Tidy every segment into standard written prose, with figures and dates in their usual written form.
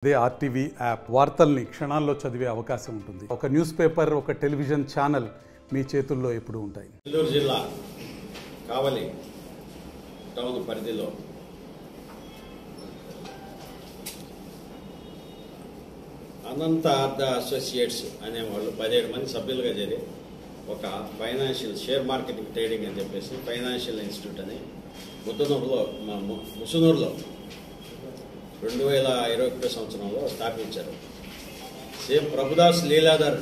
అదే RTV app వార్తల్ని క్షణాల్లో చదివే అవకాశం ఉంటుంది. ఒక న్యూస్ పేపర్, ఒక టెలివిజన్ ఛానల్ మీ చేతుల్లో ఎప్పుడూ ఉంటాయి. నెల్లూరు జిల్లా కావలి టౌన్ పరిధిలో అనంత ఆర్థ అసోసియేట్స్ అనేవాళ్ళు 17 మంది సభ్యులుగా చేరి ఒక ఫైనాన్షియల్ షేర్ మార్కెటింగ్ ట్రేడింగ్ అని చెప్పేసి ఫైనాన్షియల్ ఇన్స్టిట్యూట్ అని ముసునూరులో 2021 సంవత్సరంలో స్థాపించారు. సేమ్ ప్రభుదాస్ లీలాధర్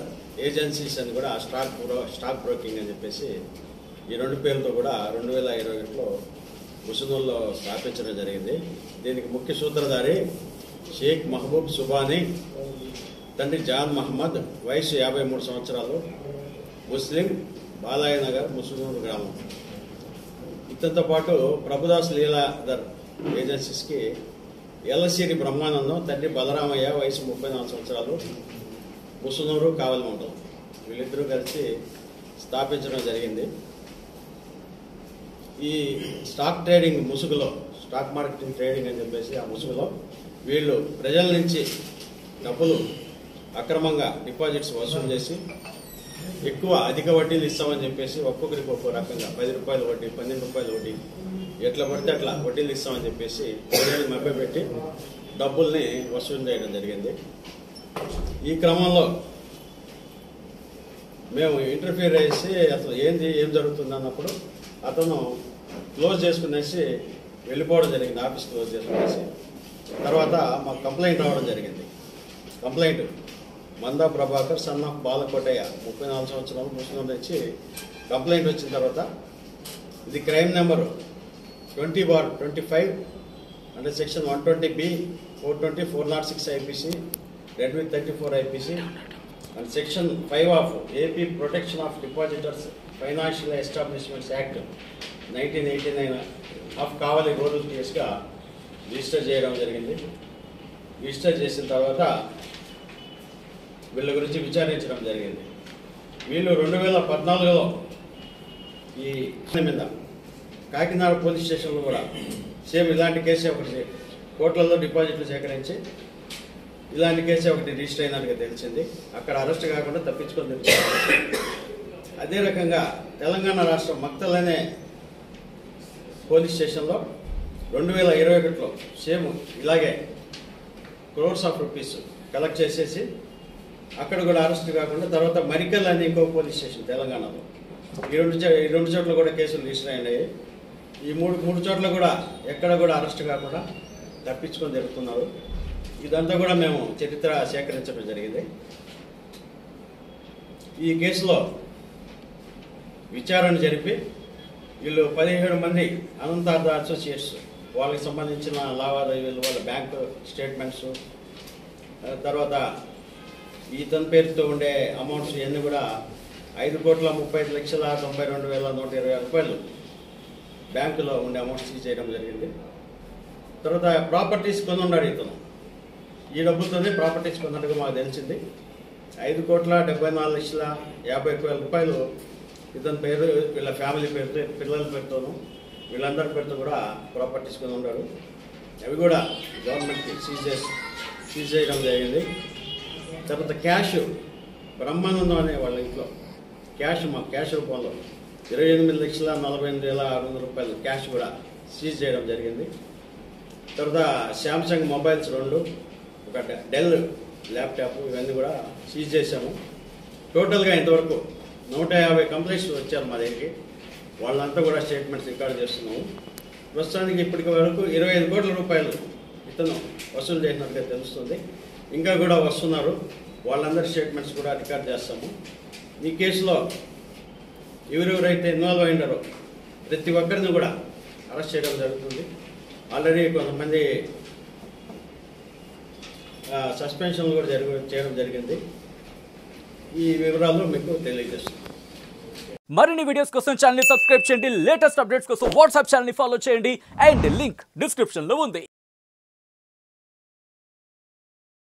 ఏజెన్సీస్ అని కూడా స్టాక్ బ్రోకింగ్ అని చెప్పేసి ఈ రెండు పేర్లతో కూడా 2021లో ముసునూరులో స్థాపించడం జరిగింది. దీనికి ముఖ్య సూత్రధారి షేక్ మహబూబ్ సుబానీ, తండ్రి జాన్ మహమ్మద్, వయసు 53 సంవత్సరాలు, ముస్లిం, బాలాయ నగర్, ముసునూరు గ్రామం. ఇతనితో పాటు ప్రభుదాస్ లీలాధర్ ఏజెన్సీస్కి ఎల్లసిరి బ్రహ్మానందం, తండ్రి బలరామయ్య, వయసు 34 సంవత్సరాలు, ముసునూరు, కావలి మండలం. వీళ్ళిద్దరూ కలిసి స్థాపించడం జరిగింది. ఈ స్టాక్ ట్రేడింగ్ ముసుగులో, స్టాక్ మార్కెటింగ్ ట్రేడింగ్ అని చెప్పేసి ఆ ముసుగులో వీళ్ళు ప్రజల నుంచి డబ్బులు అక్రమంగా డిపాజిట్స్ వసూలు చేసి ఎక్కువ అధిక వడ్డీలు ఇస్తామని చెప్పేసి ఒక్కొక్కరికి ఒక్కో రకంగా 10 రూపాయల వడ్డీ, 12 రూపాయల వడ్డీ, ఎట్లా పడితే అట్లా వడ్డీలు ఇస్తామని చెప్పేసి ప్రజలు మభ్యపెట్టి డబ్బుల్ని వసూలు చేయడం జరిగింది. ఈ క్రమంలో మేము ఇంటర్ఫియర్ చేసి అసలు ఏం జరుగుతుంది అన్నప్పుడు అతను క్లోజ్ చేసుకునేసి వెళ్ళిపోవడం జరిగింది. ఆఫీస్ క్లోజ్ చేసుకునేసి తర్వాత మాకు కంప్లైంట్ రావడం జరిగింది. Complaint Manda Prabhakar, son of Balakotaiah, 34 సంవత్సరాలు, ముస్లిం నుంచి కంప్లైంట్ వచ్చిన తర్వాత ఇది క్రైమ్ నెంబర్ 20/25 అంటే section 120B, 420, 406 IPC, Red with 34 IPC and section 5 of AP Protection of Depositors Financial Establishments Act 1989 of Kavali rural కేసుగా రిజిస్టర్ చేయడం జరిగింది. రిజిస్టర్ చేసిన తర్వాత వీళ్ళ గురించి విచారించడం జరిగింది. వీళ్ళు 2014లో ఈ మీద కాకినాడ పోలీస్ స్టేషన్లో కూడా సేమ్ ఇలాంటి కేసే ఒకటి కోట్లలో డిపాజిట్లు సేకరించి ఇలాంటి కేసే ఒకటి రిజిస్టర్ అయినట్టుగా తెలిసింది. అక్కడ అరెస్ట్ కాకుండా తప్పించుకొని తెలిసింది. అదే రకంగా తెలంగాణ రాష్ట్రం మక్తల్ అనే పోలీస్ స్టేషన్లో 2021లో సేమ్ ఇలాగే crores of rupees కలెక్ట్ చేసేసి అక్కడ కూడా అరెస్ట్ కాకుండా తర్వాత మరికల్ అని ఇంకో పోలీస్ స్టేషన్ తెలంగాణలో ఈ రెండు చోట్ల కూడా కేసులు రిజిస్టర్ అయినాయి. ఈ మూడు చోట్ల కూడా ఎక్కడ కూడా అరెస్ట్ కాకుండా తప్పించుకొని జరుగుతున్నారు. ఇదంతా కూడా మేము చరిత్ర సేకరించడం జరిగింది. ఈ కేసులో విచారణ జరిపి వీళ్ళు 17 మంది అనంతార్థ అసోసియేట్స్, వాళ్ళకి సంబంధించిన లావాదేవీలు, వాళ్ళ బ్యాంక్ స్టేట్మెంట్స్, తర్వాత ఇతని పేరుతో ఉండే అమౌంట్స్ ఇవన్నీ కూడా 5,35,92,120 రూపాయలు బ్యాంకులో ఉండే అమౌంట్స్ సీజ్ చేయడం జరిగింది. తర్వాత ప్రాపర్టీస్ కొనున్నాడు ఇతను. ఈ డబ్బులతోనే ప్రాపర్టీస్ కొన్నట్టుగా మాకు తెలిసింది. 5,74,50,000 రూపాయలు ఇతని పేరు, వీళ్ళ ఫ్యామిలీ పేరుతో, పిల్లల పేరుతోనూ, వీళ్ళందరి పేరుతో కూడా ప్రాపర్టీస్ కొని ఉన్నాడు. అవి కూడా గవర్నమెంట్కి సీజ్ చేయడం జరిగింది. తర్వాత క్యాష్ బ్రహ్మానందం అనే వాళ్ళ ఇంట్లో క్యాష్ రూపంలో 28,48,600 రూపాయలు క్యాష్ కూడా సీజ్ చేయడం జరిగింది. తర్వాత శాంసంగ్ మొబైల్స్ 2, ఒక డెల్ ల్యాప్టాప్, ఇవన్నీ కూడా సీజ్ చేశాము. టోటల్గా ఇంతవరకు 150 కంప్లైంట్స్ వచ్చారు మా దగ్గరికి. వాళ్ళంతా కూడా స్టేట్మెంట్స్ రికార్డ్ చేస్తున్నాము. ప్రస్తుతానికి ఇప్పటికి వరకు 25 కోట్ల రూపాయలు ఇతను వసూలు చేసినట్టుగా తెలుస్తుంది. ఇంకా కూడా వస్తున్నారు. వాళ్ళందరి స్టేట్మెంట్స్ కూడా రికార్డ్ చేస్తాము. ఈ కేసులో ఎవరెవరైతే ఇన్వాల్వ్ అయినారో ప్రతి ఒక్కరిని కూడా అరెస్ట్ చేయడం జరుగుతుంది. ఆల్రెడీ కొంతమంది సస్పెన్షన్లు కూడా చేయడం జరిగింది. ఈ వివరాలు మీకు తెలియజేస్తున్నాం. మరిన్ని వీడియోస్ కోసం ఛానల్ ని సబ్స్క్రైబ్ చేయండి. లేటెస్ట్ అప్డేట్స్ కోసం వాట్సాప్ ఛానల్ ని ఫాలో చేయండి. అండ్ లింక్ డిస్క్రిప్షన్ లో ఉంది.